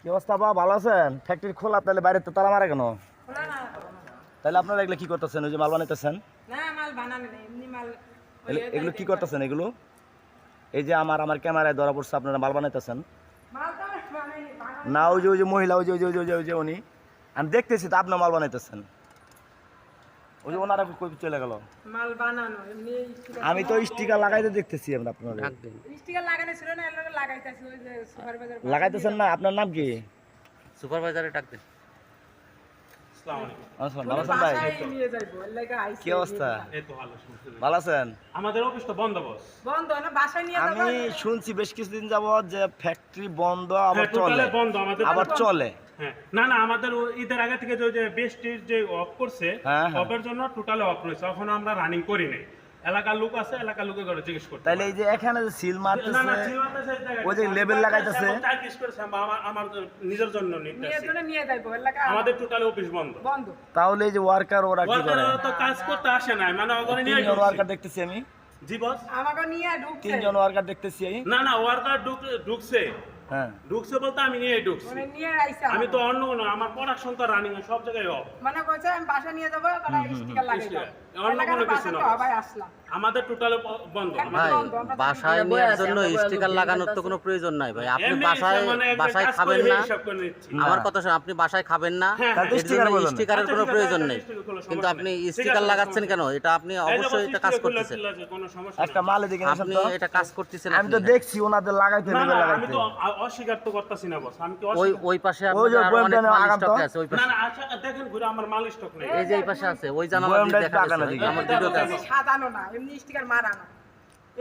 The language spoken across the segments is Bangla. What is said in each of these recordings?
কি অবস্থা বা ভালো আছেন? ফ্যাক্টরি খোলা, তাহলে বাইরে তো তালা মারা কেন? তাহলে আপনারা এগুলো কি করতেছেন? ওই যে মাল বানাইতেছেন? এগুলো কি করতেছেন এগুলো? এই যে আমার ক্যামেরায় ধরা পড়ছে আপনারা মাল বানাইতেছেন না? ওই যে মহিলা, ওই যে উনি, আমি দেখতেছি তো আপনার মাল বানাইতেছেন। ওই যে ওনারা কই চলে গেল? মাল বানানো এমনি আমি তো স্টিকার লাগাইতে দেখতেছি আমরা আপনারা। স্টিকার লাগানো ছিল না, এর লাগাইতাছি ওই যে সুপারভাইজার লাগাইতেছেন না? আপনার নাম কি? সুপারভাইজারে ডাক দেন। ভালো আছেন ভাই? নিয়ে যাইবো এর লাগা আইছি। কি অবস্থা? এই তো ভালো শুনছি। ভালো আছেন? আমাদের অফিস তো বন্ধ বস। বন্ধ না, বাসায় নিয়ে যাবো। আমি শুনছি বেশ কিছুদিন যাবত যে ফ্যাক্টরি বন্ধ, আবার হ্যাঁ, চলে, টোটালে বন্ধ আমাদের। আবার চলে। হ্যাঁ, না না, আমাদের ঈদের আগে থেকে যে বৃষ্টির যে অফ করছে, হ্যাঁ, হ্যাঁ। অফের জন্য টোটালে অফ রয়েছে। এখন আমরা রানিং করি নাই। এলাকার লোক আছে, এলাকার লোকে করে জিজ্ঞেস করতে। তাইলে এই যে এখানে যে সিল না মারতেছে, না, চিওয়াতে সেই জায়গায় ওই যে লেবেল লাগাইতেছে, চার্জ করেছে আমার নিজের জন্য নিয়ে জন্য নিয়ে যাইবো এর লাগা আমাদের টোটালে অফিস বন্ধ। বন্ধ। তাহলে এই যে ওয়ার্কার ওরা কি করে? ওয়ার্কাররা তো কাজ করতে আসে না, মানে ওখানে নিয়ে তিনজন ওয়ার্কার দেখতেছি আমি, জি বস। আমাকে নিয়ে ঢুকছে। তিনজন ওয়ার্কার দেখতেছি আমি। না না, ওয়ার্কার ঢুকছে হ্যাঁ, ঢুকছে বলতে আমি নিয়ে ঢুকছি। মানে নিয়ে আইছে। আমি তো অন্য কোনো, আমার প্রোডাকশন তো রানিং সব জায়গায় অফ। মানে কইছে আমি বাসা নিয়ে যাবো, তারা স্টিকার লাগাই দাও। অন্য কোনো কিছু না। ভাই আসলাম। আমাদের টোটালে বন্ধ। ভাই বাসায় নেওয়ার জন্য স্টিকার লাগানোর তো কোনো প্রয়োজন নাই ভাই। আপনি বাসায় খাবেন না, আমার কথা শুনুন, আপনি বাসায় খাবেন না, এর জন্য স্টিকারের কোনো প্রয়োজন নেই। কিন্তু আপনি স্টিকার লাগাচ্ছেন কেন? এটা আপনি অবশ্যই এটা কাজ করতেছেন। একটা মাল এদিকে নিয়ে আসেন আপনি তো। এটা কাজ করতেছেন। আমি তো দেখছি ওনাদের লাগাইতে, না লেবেল না, আমি লাগাইতে। তো অস্বীকার তো করতেছি না বস। আমি কি ওই পাশে ওই যে আপনার বয়ামটা অনেক মাল আগাম তো। স্টক আছে ওই না পাশে। না, আচ্ছা দেখেন ঘুরে আমার মাল স্টক নেই। এই যে এই পাশে আছে, ওই জানালা দিয়ে বয়ামটা দেখা আগানো যাচ্ছে দিকে। আমার ভিডিওতে আছে। সাজানো না, এমনি স্টিকার মারানো।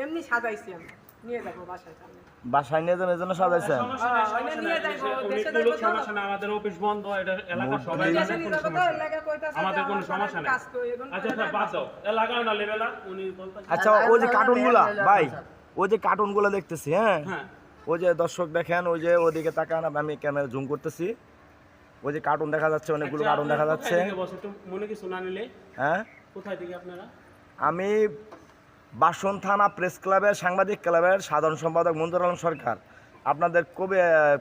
এমনি সাজাইছি আমি। নিয়ে যাবো বাসায় সামনে। বাসায় নিয়ে যাবেন, এজন্য সাজাইছেন? সমস্যা নাই, সমস্যা নাই। নিয়ে যাইবো, দেশে অনেকগুলো যাইবো তো। সমস্যা নাই, আমাদের অফিস বন্ধ, এটা এলাকা সবাই দেশে জানে, নিয়ে কোনো যাবো তো, সমস্যা এর নাই। লাগা কইতাছে আমাদের যে কোনো আমার সমস্যা নাই। কাজ করি, এখন আচ্ছা আচ্ছা, বাদ দাও, লাগাও না লেবেলা, উনি বলতেছে। আচ্ছা, ওই যে কার্টুনগুলা ভাই, ওই যে কার্টুনগুলো দেখতেছি, হ্যাঁ, হ্যাঁ ওই যে দর্শক দেখেন, ওই যে ওদিকে তাকান, আমি ক্যামেরা জুম করতেছি, ওই যে কার্টুন দেখা যাচ্ছে, অনেকগুলো আচ্ছা, কার্টুন দেখা আপনারা যাচ্ছে। কোথায় থেকে বসে একটু মনে কিছু না নিলে? হ্যাঁ, কোথায় থেকে আপনারা? আমি বাসন থানা প্রেস ক্লাবের সাংবাদিক ক্লাবের সাধারণ সম্পাদক মঞ্জুর আলম সরকার। আপনাদের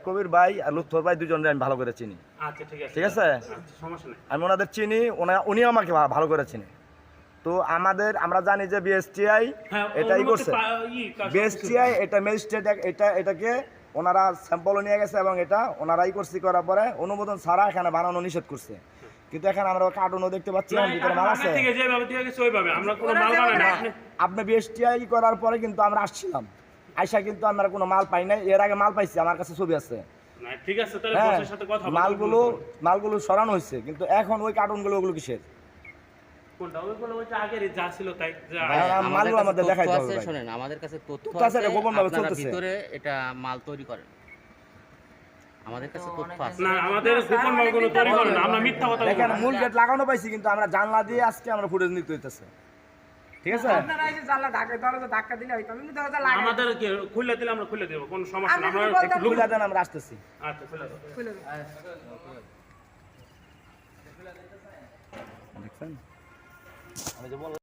কবির ভাই আর লুৎফর ভাই দুজনকে আমি ভালো করে চিনি। আচ্ছা ঠিক আছে, ঠিক আছে, আচ্ছা, সমস্যা নেই। আমি ওনাদের চিনি, উনিও আমাকে ভালো করে চিনি। তো আমরা জানি যে বিএসটিআই হ্যাঁ, এটাই অনুমতি করছে, বিএসটিআই এটা ম্যাজিস্ট্রেট, এটাকে ওনারা স্যাম্পলও নিয়ে গেছে এবং এটা ওনারাই করছে, করার পরে অনুমোদন ছাড়া এখানে বানানো নিষেধ করছে। কিন্তু এখানে আমরা কার্টুনও দেখতে পাচ্ছি, না, ভিতরে মাল আছে। থেকে যেভাবে দিয়ে গেছে ওইভাবে, আমরা কোনো মাল বানাই না। আপনি বিএসটিআই করার পরে কিন্তু আমরা আসছিলাম, আইসা কিন্তু আমরা কোনো মাল পাই নাই। এর আগে মাল পাইছি, আমার কাছে ছবি আছে। না, ঠিক আছে, তাহলে হ্যাঁ, বসের সাথে কথা বলবো। মালগুলো সরানো হয়েছে, কিন্তু এখন ওই কার্টুনগুলো ওগুলো কিসের? কোনটা? ওইগুলো ওই যে আগের যা ছিল তাই যা। ভাই, মালগুলো আমাদের আমাদের কাছে দেখাইতে তথ্য হবে আছে, ভাই। শুনেন, আমাদের কাছে তথ্য তথ্য আছে, আছে, এটা গোপনভাবে আপনারা চলতেছে। ভিতরে এটা মাল তৈরি করেন। আমাদের কাছে তথ্য আছে। না, আমাদের গোপন ভাবে কোনো তৈরি করে না, আমরা মিথ্যা কথা বলবো দেখেন, না। মূল গেট লাগানো পাইছি, কিন্তু আমরা জানলা দিয়ে আজকে আমরা ফুটেজ নিতে হইতেছে। ঠিক আছে, আপনারা এই যে জানলা দরজা ধাক্কা দিলে হইতো, আমি দরজা লাগাই। আমাদের খুলে দিলে আমরা খুলে দেবো, কোনো সমস্যা না। আপনি আমরা বলতে একটু খুলে দেন, আমরা আসতেছি। আচ্ছা, খুলে দাও। খুলে দাও। দেখছেন, আমি যে বললাম